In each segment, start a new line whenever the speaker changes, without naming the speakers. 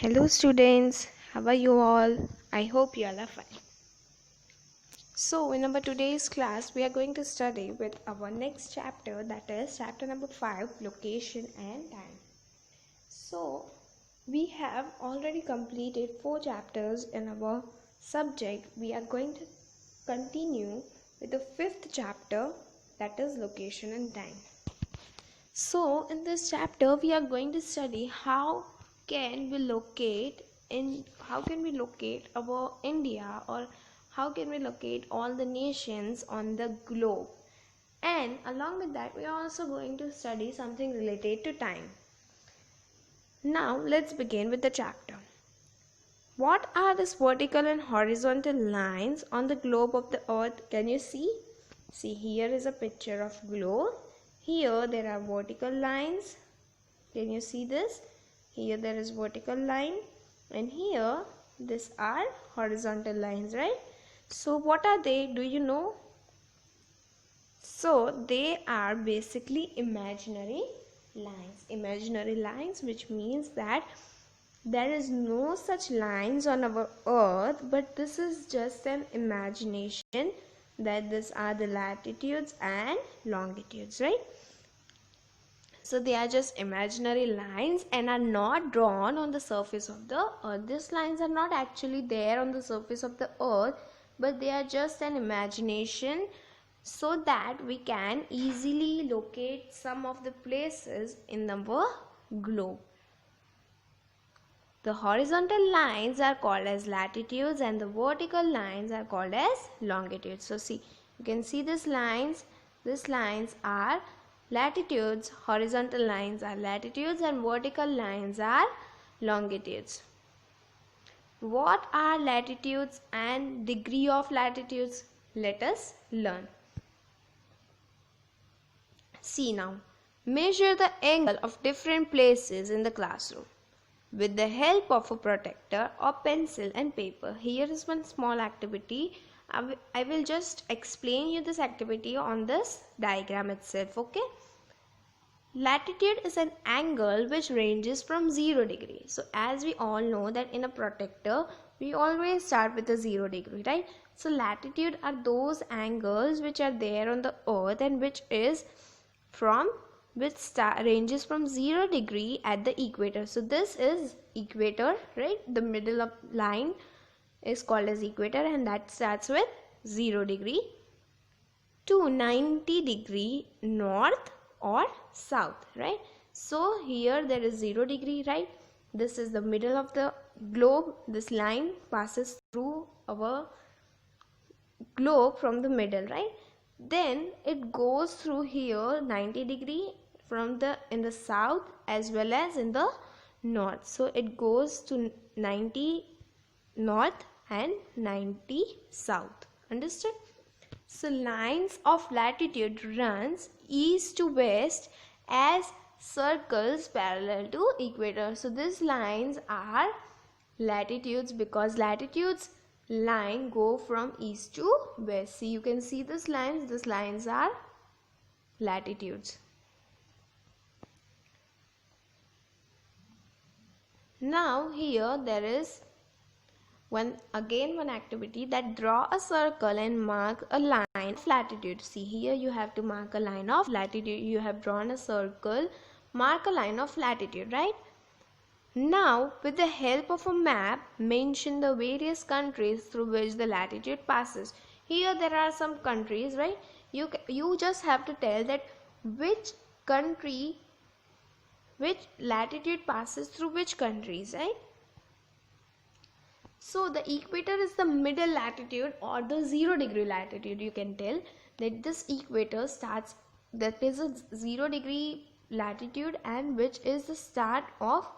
Hello students, how are you all? I hope you all are fine. So in our today's class, we are going to study with our next chapter, that is chapter number 5, location and time. So we have already completed 4 chapters in our subject. We are going to continue with the 5th chapter, that is location and time. So in this chapter we are going to study how can we locate our India, or how can we locate all the nations on the globe, and along with that we are also going to study something related to time. Now let's begin with the chapter. What are these vertical and horizontal lines on the globe of the earth? Can you see? See, here is a picture of globe. Here there are vertical lines. Can you see this? Here there is vertical line, and here these are horizontal lines, right? So what are they? Do you know? So they are basically imaginary lines. Imaginary lines, which means that there is no such lines on our earth, but this is just an imagination that these are the latitudes and longitudes, right? So they are just imaginary lines and are not drawn on the surface of the earth. These lines are not actually there on the surface of the earth, but they are just an imagination so that we can easily locate some of the places in our globe. The horizontal lines are called as latitudes and the vertical lines are called as longitudes. So see, you can see these lines. These lines are latitudes, horizontal lines are latitudes, and vertical lines are longitudes. What are latitudes and degree of latitudes? Let us learn. See now, measure the angle of different places in the classroom with the help of a protractor or pencil and paper. Here is one small activity. I will just explain you this activity on this diagram itself, okay? Latitude is an angle which ranges from 0 degree. So as we all know that in a protractor, we always start with a 0 degree, right? So latitude are those angles which are there on the earth and which ranges from 0 degree at the equator. So this is equator, right? The middle of line is called as equator, and that starts with 0 degree to 90 degree north or south, right? So here there is 0 degree, right? This is the middle of the globe. This line passes through our globe from the middle, right? Then it goes through here 90 degree in the south as well as in the north. So it goes to 90 north and 90 south. Understood? So lines of latitude runs east to west as circles parallel to equator. So these lines are latitudes because latitudes line go from east to west. See, you can see these lines are latitudes. Now here there is one activity, that draw a circle and mark a line of latitude. See, here you have to mark a line of latitude. You have drawn a circle, mark a line of latitude, right? Now with the help of a map, mention the various countries through which the latitude passes. Here there are some countries, right? You just have to tell that which latitude passes through which countries, right? So the equator is the middle latitude or the 0 degree latitude. You can tell that this equator starts, that is a 0 degree latitude, and which is the start of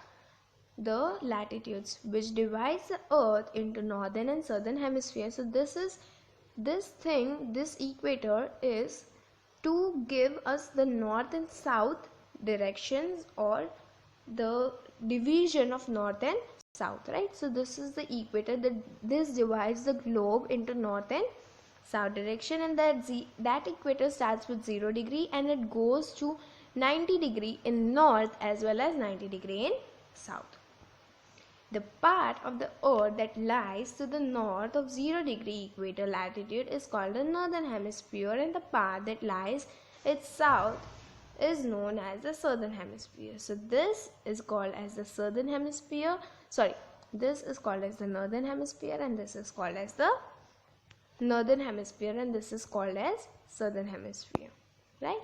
the latitudes which divides the earth into northern and southern hemisphere. So this equator is to give us the north and south directions, or the division of north and south, right? So this is the equator. This divides the globe into north and south direction, and that equator starts with 0 degree and it goes to 90 degree in north as well as 90 degree in south. The part of the earth that lies to the north of 0° equator latitude is called the northern hemisphere, and the part that lies its south is known as the southern hemisphere. So this is called as the southern hemisphere. This is called as the northern hemisphere, and this is called as the northern hemisphere, and this is called as southern hemisphere, right?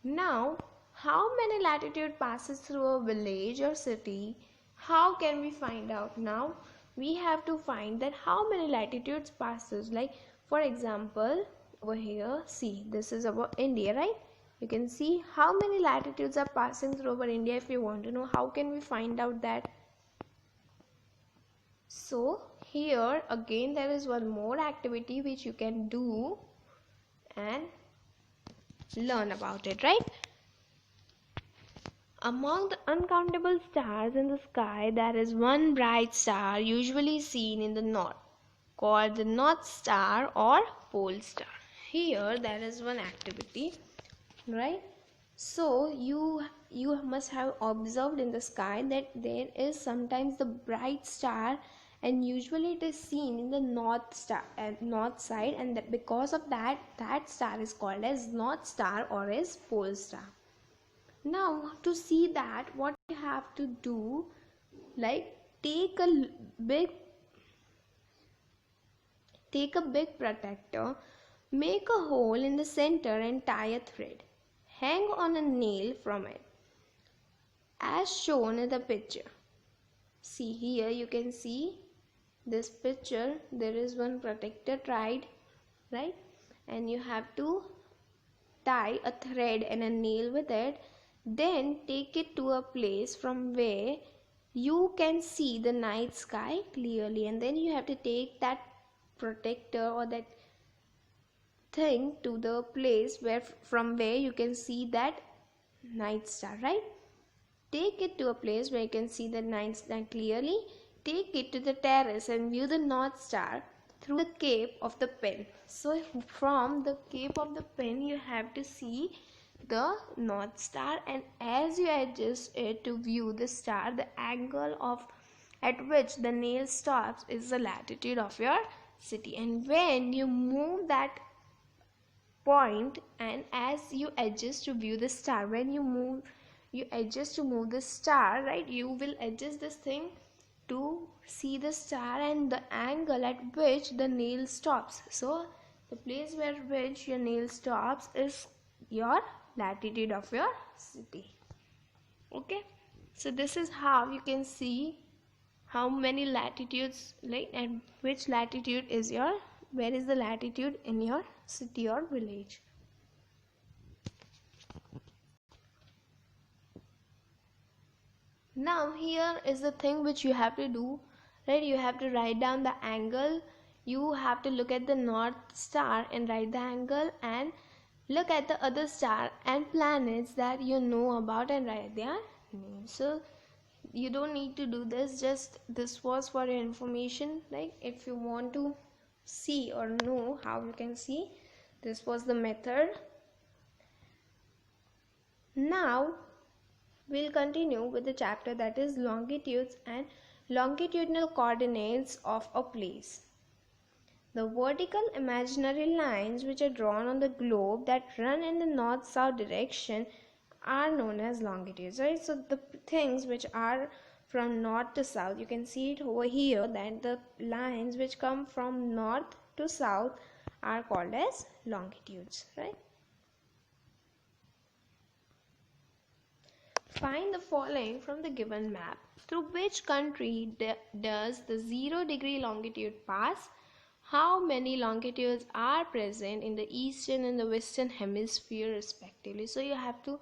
Now, how many latitude passes through a village or city? How can we find out? Now we have to find that how many latitudes passes. Like for example, over here, see, this is about India, right? You can see how many latitudes are passing through over India. If you want to know, how can we find out that? So here again there is one more activity which you can do and learn about it, right? Among the uncountable stars in the sky, there is one bright star usually seen in the north, called the North Star or Pole Star. Here there is one activity, right? So you must have observed in the sky that there is sometimes the bright star, and usually it is seen in the north side, and that because of that star is called as North Star or as Pole Star. Now to see that, what you have to do, like take a big protector, make a hole in the center and tie a thread. Hang on a nail from it, as shown in the picture. See, here you can see this picture. There is one protector tied, right? And you have to tie a thread and a nail with it. Then take it to a place from where you can see the night sky clearly, and then you have to take that protector or that thing to the place from where you can see that night star, right? Take it to a place where you can see the night star clearly. Take it to the terrace and view the North Star through the cape of the pen. So from the cape of the pen you have to see the North Star, and as you adjust it to view the star, the angle at which the nail stops is the latitude of your city. And when you move that point, and as you adjust to view the star, when you adjust to move the star, right, you will adjust this thing to see the star and the angle at which the nail stops. So the place where which your nail stops is your latitude of your city. Okay, so this is how you can see how many latitudes, like, and which latitude is where is the latitude in your city or village. Now here is the thing which you have to do, right? You have to write down the angle. You have to look at the North Star and write the angle, and look at the other star and planets that you know about and write their names. So you don't need to do this, just this was for your information. Like if you want to see or know how you can see, this was the method. Now we'll continue with the chapter that is longitudes and longitudinal coordinates of a place. The vertical imaginary lines which are drawn on the globe that run in the north-south direction are known as longitudes, right? So the things which are from north to south, you can see it over here that the lines which come from north to south are called as longitudes, right? Find the following from the given map. Through which country does the 0° longitude pass? How many longitudes are present in the eastern and the western hemisphere respectively? So you have to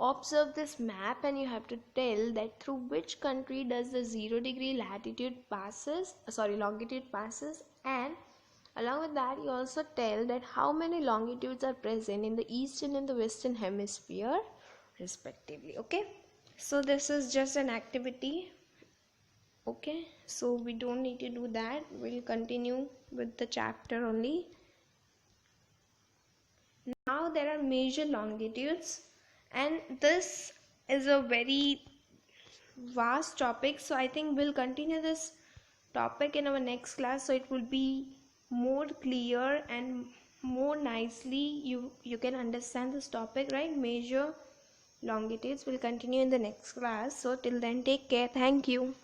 observe this map and you have to tell that through which country does the 0° longitude passes, and along with that you also tell that how many longitudes are present in the eastern and the western hemisphere respectively. Okay, so this is just an activity. Okay, so we don't need to do that. We'll continue with the chapter only. Now there are major longitudes, and this is a very vast topic, so I think we'll continue this topic in our next class, so it will be more clear and more nicely you can understand this topic, right? Measure longitudes will continue in the next class. So till then, take care. Thank you.